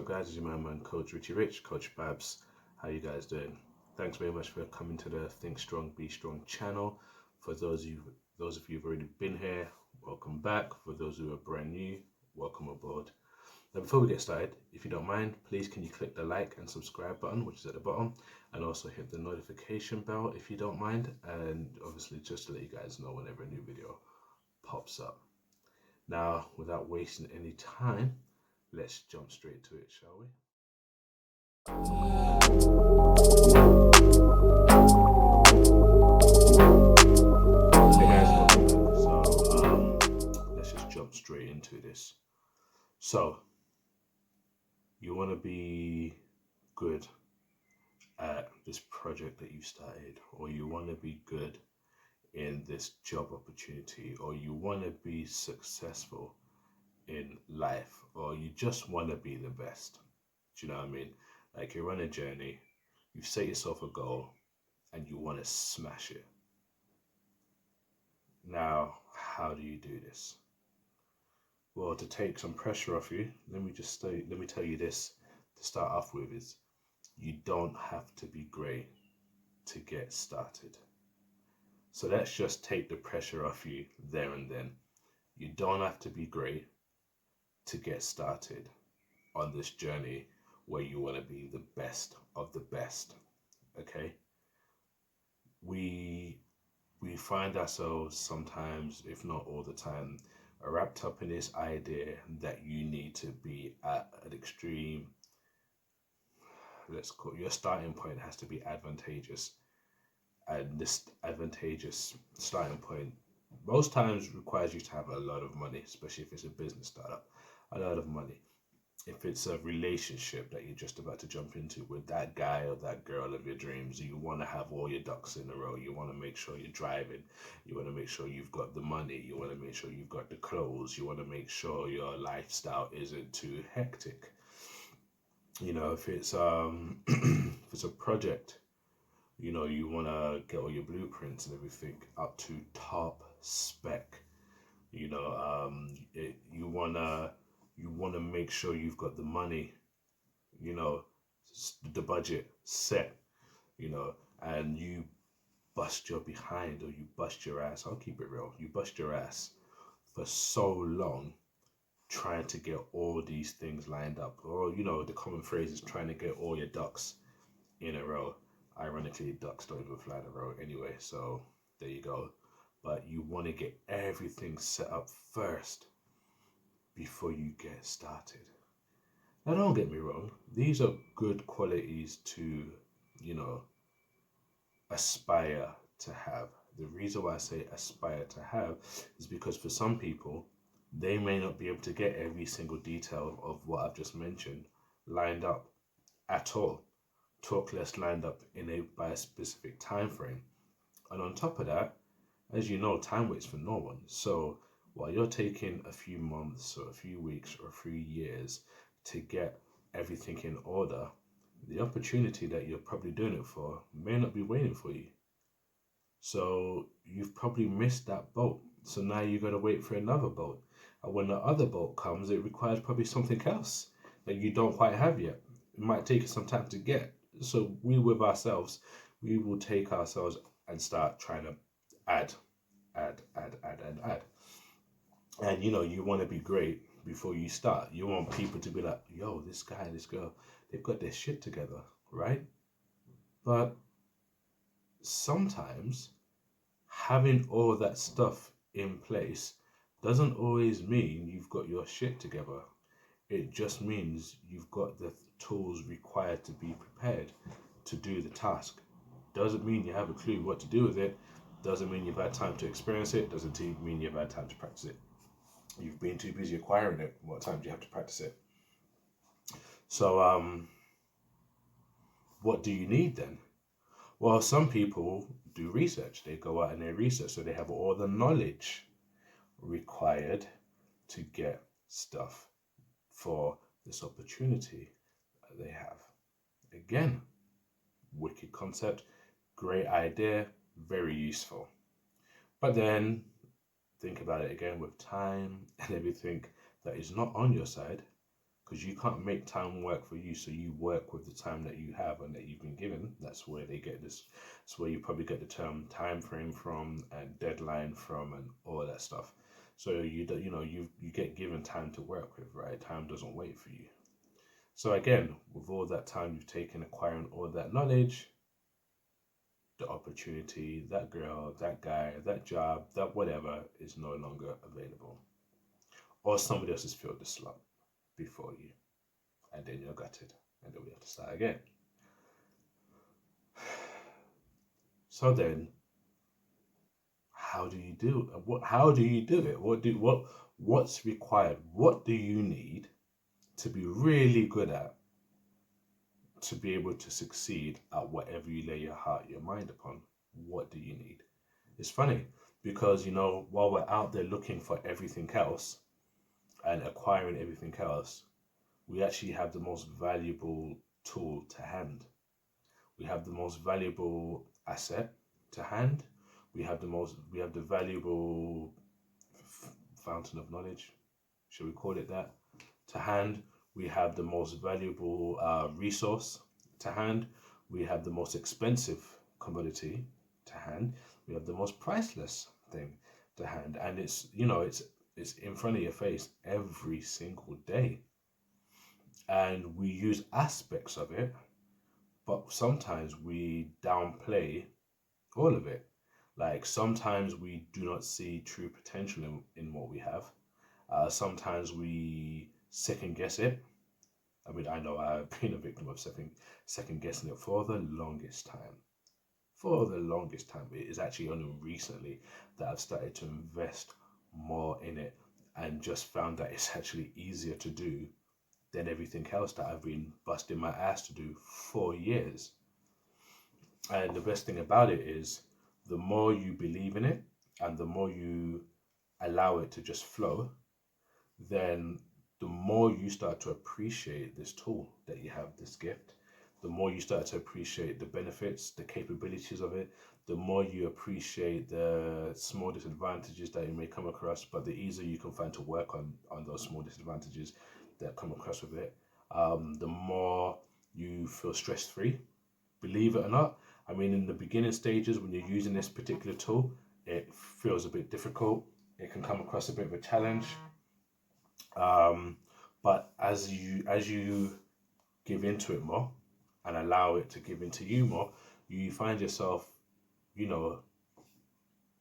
guys? It's your man, Coach Richie Rich, Coach Babs. How you guys doing? Thanks very much for coming to the Think Strong, Be Strong channel. For those of you who've already been here, welcome back. For those who are brand new, welcome aboard. Now, before we get started, if you don't mind, please can you click the like and subscribe button, which is at the bottom, and also hit the notification bell if you don't mind, and obviously just to let you guys know whenever a new video pops up. Now, without wasting any time, let's jump straight to it, shall we? Hey guys, welcome back. Let's just jump straight into this. So, you want to be good at this project that you started, or you want to be good in this job opportunity, or you want to be successful in life, or you just want to be the best. Do you know what I mean? Like you're on a journey, you've set yourself a goal, and you want to smash it. Now, how do you do this? Well, to take some pressure off you, let me tell you this to start off with is you don't have to be great to get started. So let's just take the pressure off you there and then. You don't have to be great to get started on this journey where you want to be the best of the best. Okay? We find ourselves sometimes, if not all the time, wrapped up in this idea that you need to be at an extreme, let's call your starting point has to be advantageous. And this advantageous starting point most times requires you to have a lot of money, especially if it's a business startup, a lot of money. If it's a relationship that you're just about to jump into with that guy or that girl of your dreams, you want to have all your ducks in a row. You want to make sure you're driving. You want to make sure you've got the money. You want to make sure you've got the clothes. You want to make sure your lifestyle isn't too hectic. You know, if it's if it's a project, you know, you want to get all your blueprints and everything up to top spec. You know, you wanna make sure you've got the money, you know, the budget set, you know, and you bust your behind or you bust your ass. I'll keep it real. You bust your ass for so long trying to get all these things lined up, or you know, the common phrase is trying to get all your ducks in a row. Ironically, ducks don't even fly in a row anyway, so there you go. But you want to get everything set up first before you get started. Now, don't get me wrong, these are good qualities to, you know, aspire to have. The reason why I say aspire to have is because for some people, they may not be able to get every single detail of what I've just mentioned lined up at all. Talk less lined up by a specific time frame. And on top of that, as you know, time waits for no one. So while you're taking a few months or a few weeks or a few years to get everything in order, the opportunity that you're probably doing it for may not be waiting for you. So you've probably missed that boat. So now you got to wait for another boat. And when the other boat comes, it requires probably something else that you don't quite have yet. It might take you some time to get. So we with ourselves, we will take ourselves and start trying to add. And you know, you want to be great before you start. You want people to be like, yo, this guy, this girl, they've got their shit together, right? But sometimes having all that stuff in place doesn't always mean you've got your shit together. It just means you've got the tools required to be prepared to do the task. Doesn't mean you have a clue what to do with it. Doesn't mean you've had time to experience it. Doesn't mean you've had time to practice it. You've been too busy acquiring it. What time do you have to practice it? So, what do you need then? Well, some people do research. They go out and they research, so they have all the knowledge required to get stuff for this opportunity that they have. Again, wicked concept, great idea, very useful. But then think about it again with time and everything that is not on your side because you can't make time work for you. So you work with the time that you have and that you've been given. That's where they get this. That's where you probably get the term time frame from and deadline from and all that stuff. So you get given time to work with, right? Time doesn't wait for you. So again, with all that time you've taken acquiring all that knowledge, the opportunity, that girl, that guy, that job, that whatever is no longer available. Or somebody else has filled the slot before you. And then you're gutted. And then we have to start again. So then, how do you do it? How do you do it? What's required? What do you need to be really good at, to be able to succeed at whatever you lay your heart, your mind upon? What do you need? It's funny because, while we're out there looking for everything else and acquiring everything else, we actually have the most valuable tool to hand. We have the most valuable asset to hand. We have the valuable fountain of knowledge, shall we call it that, to hand. We have the most valuable resource to hand. We have the most expensive commodity to hand. We have the most priceless thing to hand, and it's in front of your face every single day. And we use aspects of it, but sometimes we downplay all of it. Like sometimes we do not see true potential in what we have. Sometimes we second guess it. I mean, I know I've been a victim of second guessing it for the longest time. For the longest time. It is actually only recently that I've started to invest more in it and just found that it's actually easier to do than everything else that I've been busting my ass to do for years. And the best thing about it is, the more you believe in it and the more you allow it to just flow, then the more you start to appreciate this tool that you have, this gift, the more you start to appreciate the benefits, the capabilities of it, the more you appreciate the small disadvantages that you may come across, but the easier you can find to work on those small disadvantages that come across with it, the more you feel stress-free. Believe it or not, I mean, in the beginning stages, when you're using this particular tool, it feels a bit difficult. It can come across a bit of a challenge. But as you give into it more and allow it to give into you more, you find yourself,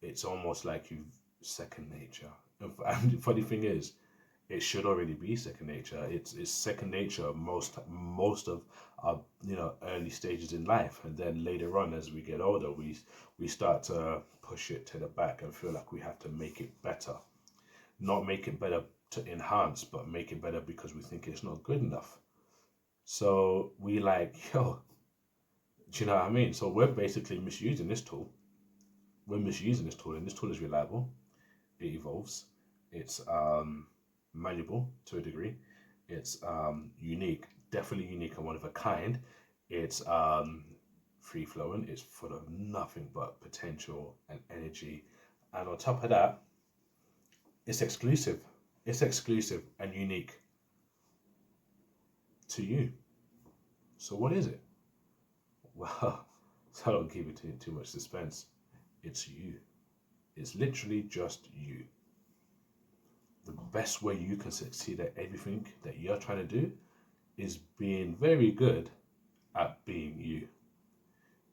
it's almost like you've second nature. And the funny thing is, it should already be second nature. It's second nature most of our early stages in life, and then later on, as we get older, we start to push it to the back and feel like we have to make it better. Not make it better to enhance, but make it better because we think it's not good enough. So we do you know what I mean? So we're basically misusing this tool. We're misusing this tool, and this tool is reliable. It evolves. It's malleable to a degree. It's unique, definitely unique and one of a kind. It's free flowing. It's full of nothing but potential and energy. And on top of that, it's exclusive. It's exclusive and unique to you. So what is it? Well, so I don't keep it too much suspense. It's you. It's literally just you. The best way you can succeed at everything that you're trying to do is being very good at being you.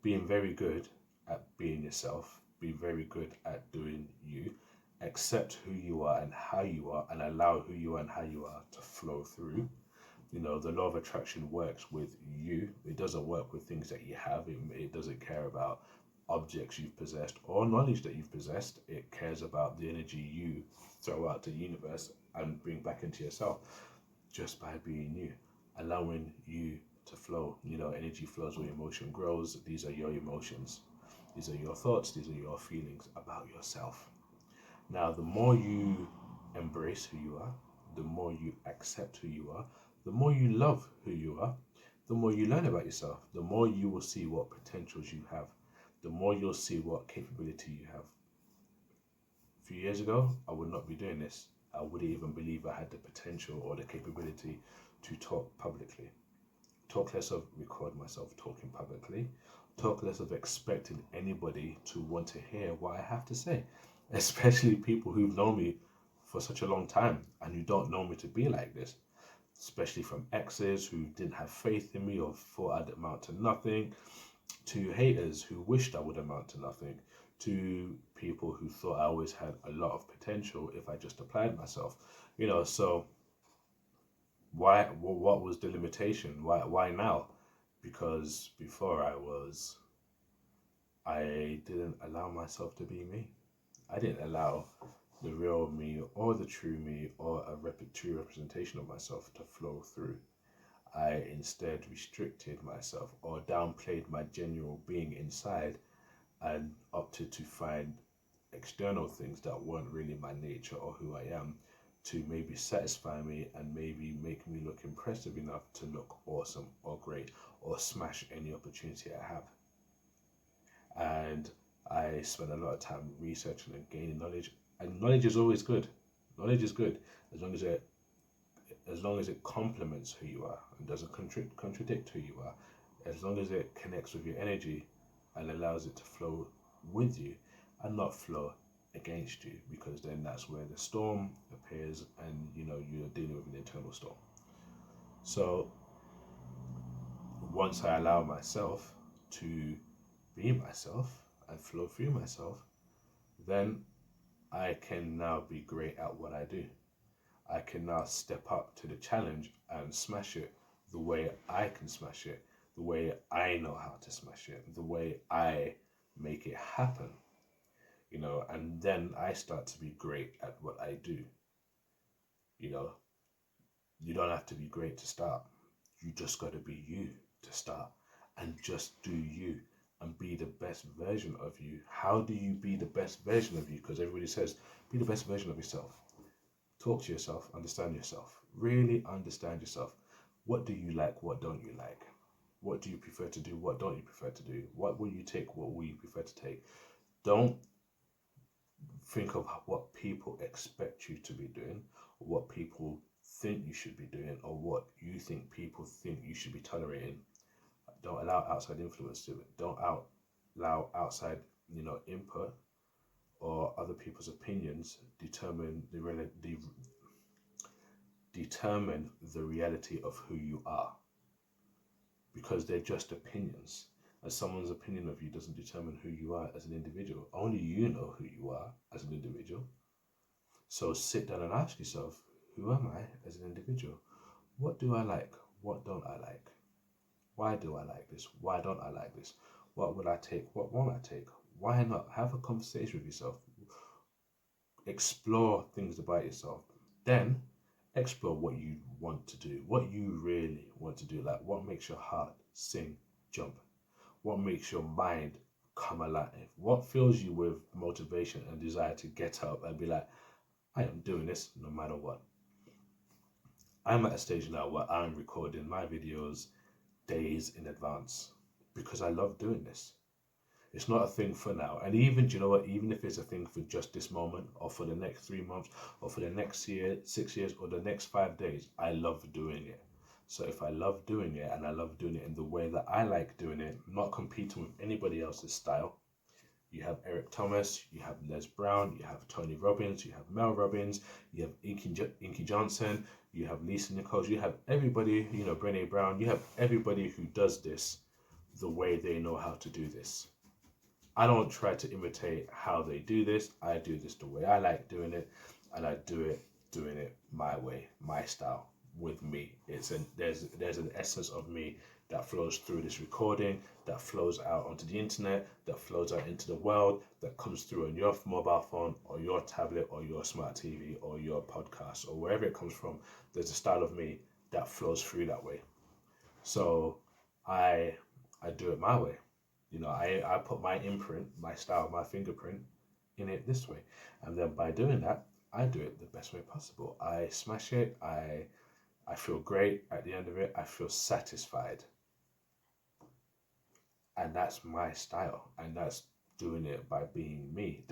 Being very good at being yourself. Be very good at doing you. Accept who you are and how you are, and allow who you are and how you are to flow through. The law of attraction works with you. It doesn't work with things that you have. It doesn't care about objects you've possessed or knowledge that you've possessed. It cares about the energy you throw out to the universe and bring back into yourself just by being you, allowing you to flow. Energy flows where emotion grows. These are your emotions. These are your thoughts. These are your feelings about yourself. Now, the more you embrace who you are, the more you accept who you are, the more you love who you are, the more you learn about yourself, the more you will see what potentials you have, the more you'll see what capability you have. A few years ago, I would not be doing this. I wouldn't even believe I had the potential or the capability to talk publicly. Talk less of record myself talking publicly. Talk less of expecting anybody to want to hear what I have to say, especially people who've known me for such a long time and who don't know me to be like this, especially from exes who didn't have faith in me or thought I'd amount to nothing, to haters who wished I would amount to nothing, to people who thought I always had a lot of potential if I just applied myself. So what was the limitation? Why now? Because before I didn't allow myself to be me. I didn't allow the real me or the true me or true representation of myself to flow through. I instead restricted myself or downplayed my genuine being inside and opted to find external things that weren't really my nature or who I am to maybe satisfy me and maybe make me look impressive enough to look awesome or great or smash any opportunity I have. And I spend a lot of time researching and gaining knowledge. And knowledge is always good. Knowledge is good as long as it complements who you are and doesn't contradict who you are. As long as it connects with your energy and allows it to flow with you and not flow against you, because then that's where the storm appears and you're dealing with an internal storm. So once I allow myself to be myself and flow through myself, then I can now be great at what I do. I can now step up to the challenge and smash it the way I can smash it, the way I know how to smash it, the way I make it happen, and then I start to be great at what I do. You don't have to be great to start. You just got to be you to start and just do you and be the best version of you. How do you be the best version of you? Because everybody says, be the best version of yourself. Talk to yourself, understand yourself, really understand yourself. What do you like? What don't you like? What do you prefer to do? What don't you prefer to do? What will you take? What will you prefer to take? Don't think of what people expect you to be doing, or what people think you should be doing, or what you think people think you should be tolerating. Don't allow outside influence to it. Don't allow outside, input or other people's opinions determine the reality of who you are, because they're just opinions. And someone's opinion of you doesn't determine who you are as an individual. Only you know who you are as an individual. So sit down and ask yourself, who am I as an individual? What do I like? What don't I like? Why do I like this? Why don't I like this? What will I take? What won't I take? Why not? Have a conversation with yourself. Explore things about yourself. Then explore what you want to do, what you really want to do. Like, what makes your heart sing, jump? What makes your mind come alive? What fills you with motivation and desire to get up and be like, I am doing this no matter what? I'm at a stage now where I'm recording my videos days in advance because I love doing this. It's not a thing for now. And even, do you know what? Even if it's a thing for just this moment or for the next 3 months or for the next year, 6 years or the next 5 days, I love doing it. So if I love doing it and I love doing it in the way that I like doing it, not competing with anybody else's style. You have Eric Thomas, you have Les Brown, you have Tony Robbins, you have Mel Robbins, you have Inky Johnson, you have Lisa Nichols, you have everybody, Brené Brown, you have everybody who does this the way they know how to do this. I don't try to imitate how they do this. I do this the way I like doing it, and I doing it my way, my style, with me. There's an essence of me that flows through this recording, that flows out onto the internet, that flows out into the world, that comes through on your mobile phone or your tablet or your smart TV or your podcast or wherever it comes from. There's a style of me that flows through that way. So I do it my way. I put my imprint, my style, my fingerprint in it this way. And then by doing that, I do it the best way possible. I smash it. I feel great at the end of it. I feel satisfied. And that's my style. And that's doing it by being me.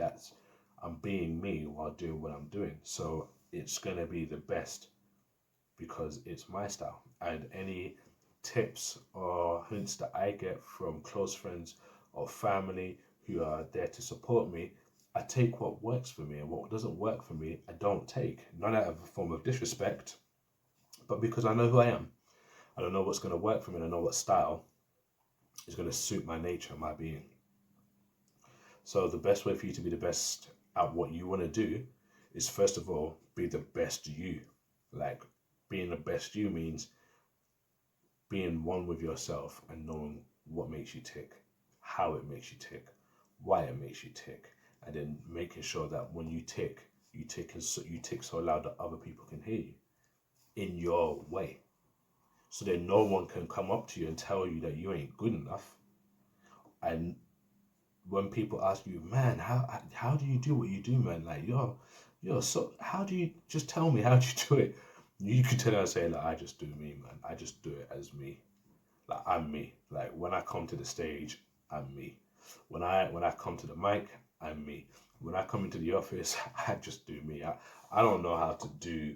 I'm being me while doing what I'm doing. So it's gonna be the best because it's my style. And any tips or hints that I get from close friends or family who are there to support me, I take what works for me, and what doesn't work for me, I don't take. Not out of a form of disrespect, but because I know who I am. I don't know what's going to work for me, and I know what style is going to suit my nature and my being. So the best way for you to be the best at what you want to do is, first of all, be the best you. Like, being the best you means being one with yourself and knowing what makes you tick, how it makes you tick, why it makes you tick, and then making sure that when you tick and so you tick so loud that other people can hear you in your way. So then no one can come up to you and tell you that you ain't good enough. And when people ask you, man, how do you do what you do, man? Like, you're so, how do you, just tell me, how do you do it? You can tell them and say, like, I just do me, man. I just do it as me. Like, I'm me. Like, when I come to the stage, I'm me. When I come to the mic, I'm me. When I come into the office, I just do me. I don't know how to do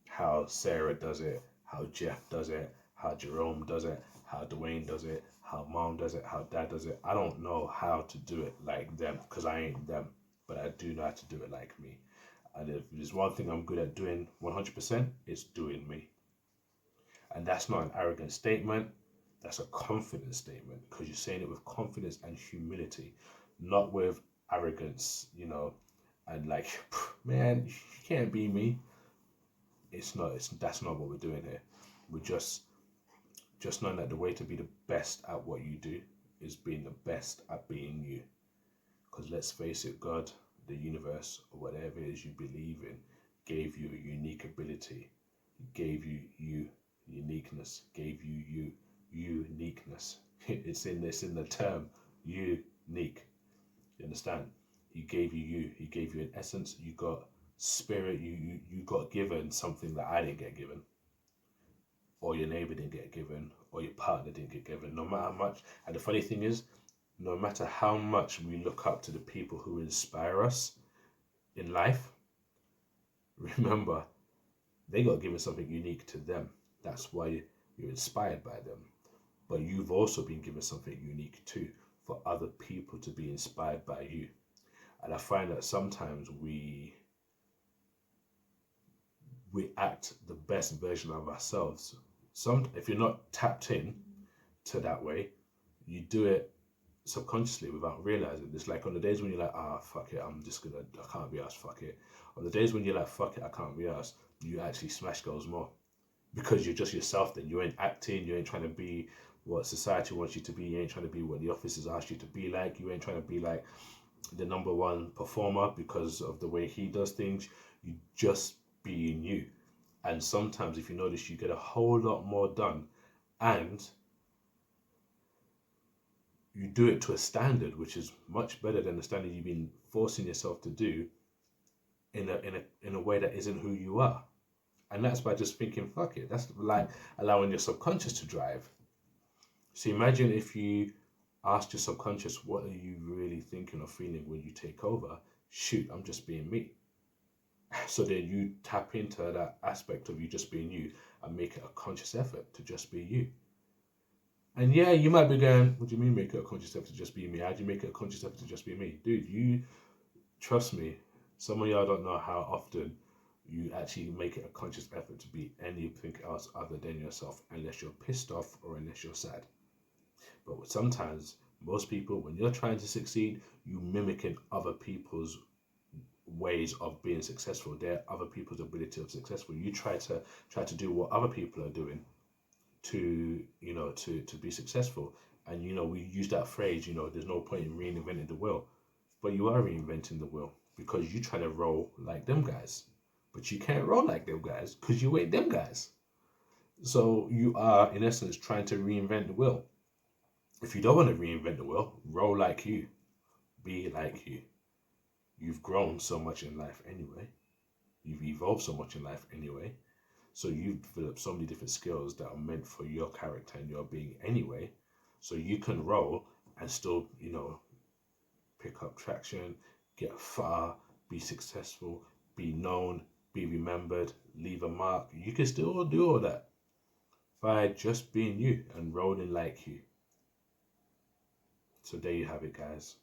how Sarah does it, how Jeff does it, how Jerome does it, how Dwayne does it, how mom does it, how dad does it. I don't know how to do it like them because I ain't them, but I do know how to do it like me. And if there's one thing I'm good at doing 100%, it's doing me. And that's not an arrogant statement. That's a confident statement because you're saying it with confidence and humility, not with arrogance, and like, man, you can't be me. It's not. That's not what we're doing here. We're just knowing that the way to be the best at what you do is being the best at being you. Because let's face it, God, the universe, or whatever it is you believe in, gave you a unique ability. Gave you uniqueness. Gave you uniqueness. It's in the term unique. You understand? He gave you you. He gave you an essence. You got spirit. You got given something that I didn't get given, or your neighbor didn't get given, or your partner didn't get given. No matter how much. And the funny thing is, no matter how much we look up to the people who inspire us in life, remember, they got given something unique to them. That's why you're inspired by them. But you've also been given something unique too, for other people to be inspired by you. And I find that sometimes we act the best version of ourselves. If you're not tapped in to that way, you do it subconsciously without realizing. It's like on the days when you're like, fuck it, I can't be asked, fuck it. On the days when you're like, fuck it, I can't be asked, you actually smash goals more because you're just yourself. Then you ain't acting, you ain't trying to be what society wants you to be, you ain't trying to be what the officers asked you to be like, you ain't trying to be like the number one performer because of the way he does things. You just being you. And sometimes, if you notice, you get a whole lot more done, and you do it to a standard which is much better than the standard you've been forcing yourself to do in a way that isn't who you are. And that's by just thinking, fuck it. That's like allowing your subconscious to drive. So imagine if you asked your subconscious, what are you really thinking or feeling when you take over? Shoot, I'm just being me. So then you tap into that aspect of you just being you and make it a conscious effort to just be you. And yeah, you might be going, what do you mean make it a conscious effort to just be me? How do you make it a conscious effort to just be me? Dude, you trust me, some of y'all don't know how often you actually make it a conscious effort to be anything else other than yourself, unless you're pissed off or unless you're sad. But sometimes, most people, when you're trying to succeed, you mimicking other people's ways of being successful. They're other people's ability of successful. You try to do what other people are doing to be successful. And we use that phrase, there's no point in reinventing the wheel. But you are reinventing the wheel because you try to roll like them guys. But you can't roll like them guys because you ain't them guys. So you are, in essence, trying to reinvent the wheel. If you don't want to reinvent the wheel, roll like you. Be like you. You've grown so much in life anyway. You've evolved so much in life anyway. So you've developed so many different skills that are meant for your character and your being anyway. So you can roll and still, pick up traction, get far, be successful, be known, be remembered, leave a mark. You can still do all that by just being you and rolling like you. So there you have it, guys.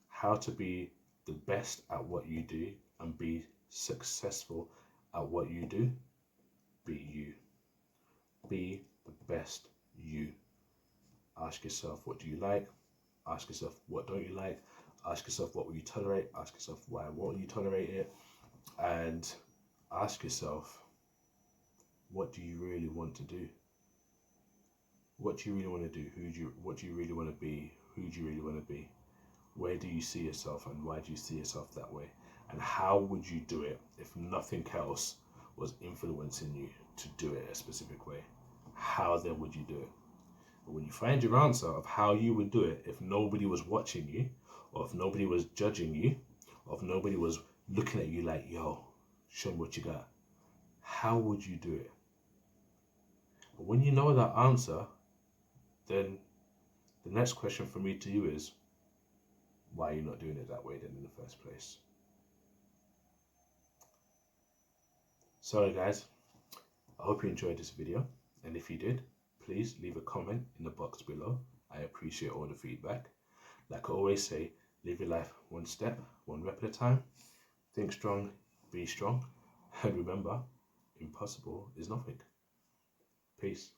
How to be the best at what you do and be successful at what you do. Be you. Be the best you. Ask yourself, what do you like? Ask yourself, what don't you like? Ask yourself, what will you tolerate? Ask yourself, why won't you tolerate it? And ask yourself, what do you really want to do? What do you really want to do? What do you really want to be? Who do you really want to be? Where do you see yourself, and why do you see yourself that way? And how would you do it if nothing else was influencing you to do it a specific way? How then would you do it? But when you find your answer of how you would do it, if nobody was watching you, or if nobody was judging you, or if nobody was looking at you like, yo, show me what you got, how would you do it? But when you know that answer, then the next question for me to you is, why are you not doing it that way then in the first place? Sorry guys, I hope you enjoyed this video, and if you did, please leave a comment in the box below. I appreciate all the feedback. Like I always say, live your life one step, one rep at a time. Think strong, be strong, and remember, impossible is nothing. Peace.